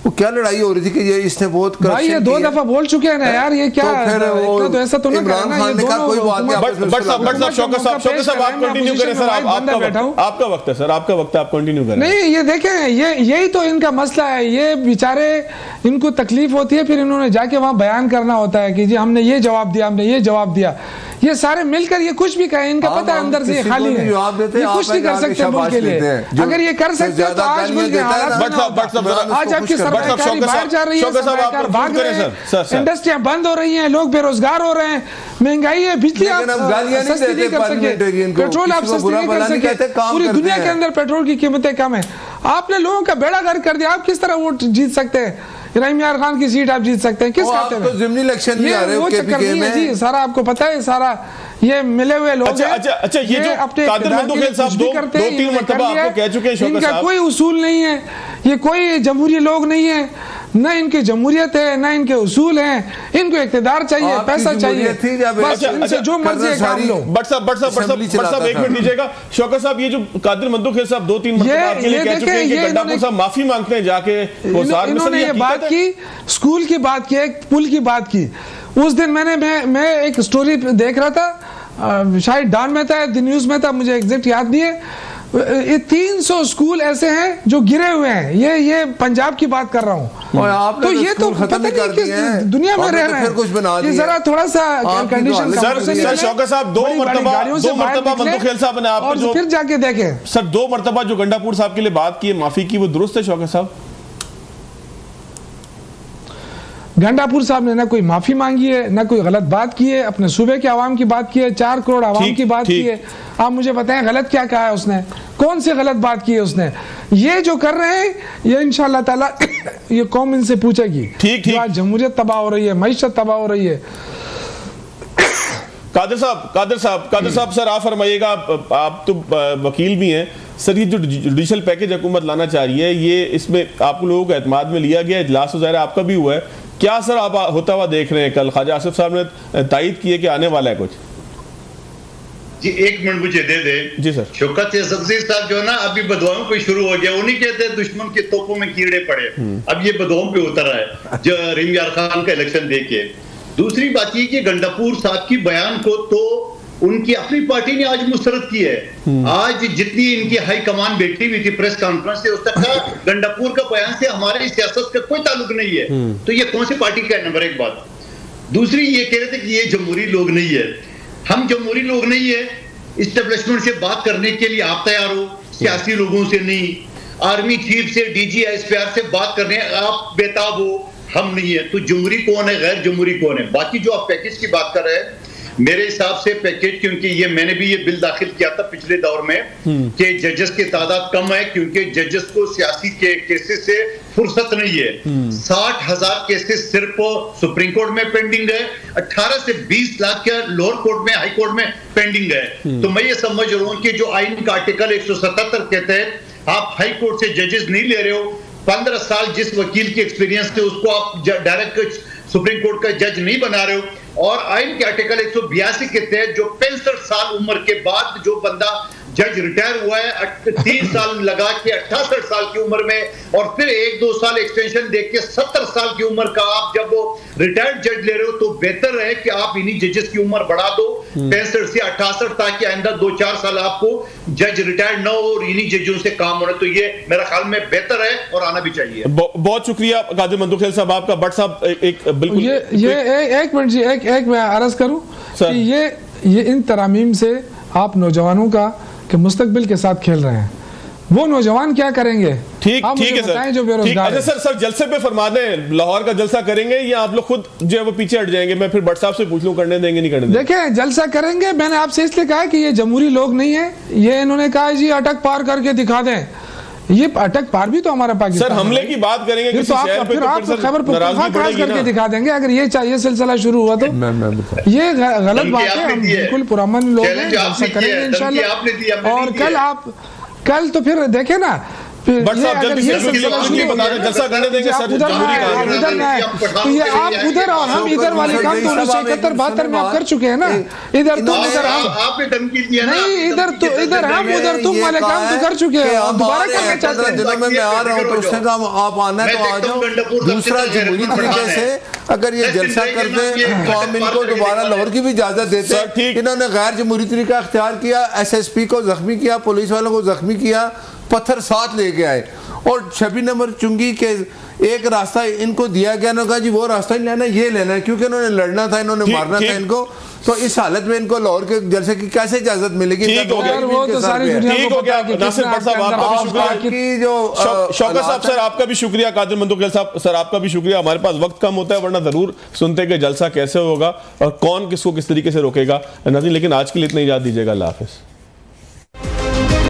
वो क्या लड़ाई हो रही थी कि ये इसने बहुत भाई ये 2 दफा बोल चुके हैं ना यार, ये क्या तो फिर वो तो ऐसा तो ना करना, ये दोनों कोई बात नहीं। बट शौकत साहब आप कंटिन्यू करें सर, आपका वक्त है सर, आपका वक्त है, आप कंटिन्यू करें। नहीं, ये देखें, यही तो इनका मसला है। ये बेचारे, इनको तकलीफ होती है, फिर इन्होंने जाके वहां बयान करना होता है कि जी हमने ये जवाब दिया, हमने ये जवाब दिया। ये सारे मिलकर ये कुछ भी कहें, इनका पता है अंदर से ये खाली है, ये कुछ नहीं कर सकते मुल्क के लिए। अगर ये कर सकते तो आज मुल्क के हालात, आज आपकी सरकारी बाहर जा रही है, भाग रहे हैं, इंडस्ट्रियां बंद हो रही हैं, लोग बेरोजगार हो रहे हैं, महंगाई है, बिजली आप सस्ती नहीं कर सके, पेट्रोल आप सस्ती नहीं कर सके, पूरी दुनिया के अंदर पेट्रोल की कीमतें कम है। आपने लोगों का बेड़ा गर्क कर दिया। आप किस तरह वोट जीत सकते हैं? इब्राहिम यार खान की सीट आप जीत सकते हैं किस खाते में? ज़िमनी इलेक्शन भी आ रहे हैं, वो चक्कर नहीं है जी, सारा आपको पता है, सारा ये मिले हुए लोग हैं। अच्छा, ये जो कादिर मंदोखेल साहब 2-3 मरतबा आपको कह चुके हैं, शौकत साहब, इनका कोई उसूल नहीं है, ये कोई जमहूरी लोग नहीं है, न इनकी जमहूरियत है, न इनके उसूल हैं। इनको इक़्तिदार चाहिए, पैसा चाहिए, बस इनसे जो मर्जी काम लो। बट साहब 1 मिनट दीजिएगा। शौकत साहब, ये जो कादिर मंदोखेल साहब 2-3 मरतबा आपके लिए कह चुके हैं कि गंडापुर साहब माफी मांगते हैं जाके, इन्होंने ये बात की, स्कूल की बात की, एक पुल की बात की। उस दिन मैं एक स्टोरी देख रहा था, शायद डॉन में था, द न्यूज़ में था, मुझे एग्जैक्ट याद नहीं है। ये 300 स्कूल ऐसे हैं जो गिरे हुए हैं। ये पंजाब की बात कर रहा हूँ। तो ये तो पता नहीं किस दुनिया में रह रहे हैं। ये जरा थोड़ा सा कंडीशन सर शौकत साहब 2 मरतबा मंदोखेल साहब ने आप जो फिर जाके देखें सर 2 मरतबा जो गंडापुर साहब के लिए बात की है, माफी की, वो दुरुस्त है शौकत साहब? गंडापुर साहब ने ना कोई माफी मांगी है, ना कोई गलत बात की है, अपने सूबे के आवाम की बात की है, 4 करोड़ आवाम की बात की है। आप मुझे बताएं गलत क्या कहा है उसने, कौन सी गलत बात की है उसने? ये जो कर रहे हैं ये इंशाअल्लाह ताला ये कौम इनसे पूछेगी। ठीक आज जमहूरियत तबाह हो रही है, मईशत तबाह हो रही है। कादिर साहब सर आप फरमाइएगा, आप तो वकील भी हैं सर, ये जो जुडिशल पैकेज हुकूमत लाना चाह रही है, ये इसमें आप लोगों को एतमाद में लिया गया, इजलास ज़ाहिर आपका भी हुआ है, क्या सर आप होता हुआ देख रहे हैं? कल ख्वाजा आसिफ साहब ने तायद की है कि आने वाला है कुछ। जी 1 मिनट मुझे दे दे। जी सर। शौकत असदज़ई साहब जो है ना अभी बदवाओं पे शुरू हो गया, उन्हीं कहते हैं दुश्मन के तोपों में कीड़े पड़े, अब ये बदवाओं पे उतर रहा है जो रहीम यार खान का इलेक्शन देके। दूसरी बात ये कि गंडापुर साहब की बयान को तो उनकी अपनी पार्टी ने आज मुस्तरद की है। आज जितनी इनकी हाई कमान बैठी हुई थी प्रेस कॉन्फ्रेंस से, उस तक का गंडापुर का बयान से हमारी सियासत का कोई ताल्लुक नहीं है। तो ये कौन सी पार्टी का है? नंबर 1 बात। दूसरी ये कह रहे थे कि ये जमहूरी लोग नहीं है। हम जमहूरी लोग नहीं है, इस्टेब्लिशमेंट से बात करने के लिए आप तैयार हो, सियासी लोगों से नहीं। आर्मी चीफ से, डीजी एसपीआर से बात करने आप बेताब हो, हम नहीं है। तो जमहूरी कौन है, गैर जमहूरी कौन है? बाकी जो आप पैकेज की बात कर रहे हैं, मेरे हिसाब से पैकेज, क्योंकि ये मैंने भी ये बिल दाखिल किया था पिछले दौर में कि जजेस की तादाद कम है, क्योंकि जजेस को सियासी के केसेस से फुर्सत नहीं है। 60,000 केसेस सिर्फ सुप्रीम कोर्ट में पेंडिंग है, 18 से 20 लाख के लोअर कोर्ट में, हाई कोर्ट में पेंडिंग है। तो मैं ये समझ रहा हूं कि जो आइन का आर्टिकल 177 कहते हैं आप हाई कोर्ट से जजेस नहीं ले रहे हो, 15 साल जिस वकील की एक्सपीरियंस थे उसको आप डायरेक्ट सुप्रीम कोर्ट का जज नहीं बना रहे हो। और आइन के आर्टिकल 182 के तहत जो 65 साल उम्र के बाद जो बंदा जज रिटायर हुआ है, 3 साल लगा के 68 साल की उम्र में, और फिर 1-2 साल एक्सटेंशन देख के 70 साल की उम्र का आप जब वो रिटायर्ड जज ले रहे हो, तो बेहतर है कि आप इन्हीं जजेस की उम्र बढ़ा दो 65 से 68, ताकि आइंदा 2-4 साल आपको जज रिटायर्ड ना हो और इन्हीं जजों से काम होना। तो ये मेरा ख्याल में बेहतर है और आना भी चाहिए। बहुत शुक्रिया कादिर मंदोखेल साहब आपका। बट साहब एक बिल्कुल ये एक मिनट जी, एक मैं अर्ज करूं कि ये इन तरामीम से आप नौजवानों का के मुस्तकबिल के साथ खेल रहे हैं। वो नौजवान क्या करेंगे? ठीक है सर, जो बेरोजगार। अच्छा सर जलसे पे फरमा दें, लाहौर का जलसा करेंगे या आप लोग खुद जो है वो पीछे हट जाएंगे? मैं फिर भट्ट साहब से पूछ लूं, करने देंगे नहीं करने देंगे? देखें जलसा करेंगे, मैंने आपसे इसलिए कहा कि ये जमहूरी लोग नहीं है। ये इन्होंने कहा जी अटक पार करके दिखा दें, ये अटक पार भी तो हमारा पाकिस्तान। सर हमले की बात करेंगे किसी शहर पे, तो आप खबर करके दिखा देंगे अगर ये चाहिए सिलसिला शुरू हुआ तो। ये गलत बात है, हम बिल्कुल पुरअमन लोग हैं, जलसा करेंगे इंशाल्लाह। और कल तो फिर देखे ना, बट साहब जल्दी से जलसा करने देंगे सर, तो ये आप उधर और हम इधर वाले काम तो 1971-72 में आप कर चुके हैं ना। इधर तुम इधर हम, आपने धमकी दिया ना, नहीं इधर हम उधर तुम वाले काम तो कर चुके हैं, दोबारा करना चाहते हैं। दिनों में मैं आ रहा हूँ तो उसने कहा आप आना है तो आ जाओ। दूसरा जमहूरी तरीके से अगर ये जलसा करते तो हम इनको दोबारा लाहौर की भी इजाजत देते। इन्होंने गैर जमहूरी तरीका अख्तियार किया, SSP को जख्मी किया, पुलिस वालों को जख्मी किया, पत्थर साथ लेके आए, और 26 नंबर चुंगी के एक रास्ता इनको दिया गया ना, कहा जी वो रास्ता नहीं लेना, ये लेना है, क्योंकि इन्होंने लड़ना था, इन्होंने मारना था इनको। तो इस हालत में इनको लाहौर के जलसे की कैसे इजाजत मिलेगी? शौकत साहब सर आपका भी शुक्रिया, कादिर मंदोखेल साहब सर आपका भी शुक्रिया। हमारे पास वक्त कम होता है, वरना जरूर सुनते कि जलसा कैसे होगा और कौन किसको किस तरीके से रोकेगा। नाज़रीन लेकिन आज के लिए इतना इजाज़त दीजिएगा, अल्लाह हाफिज़।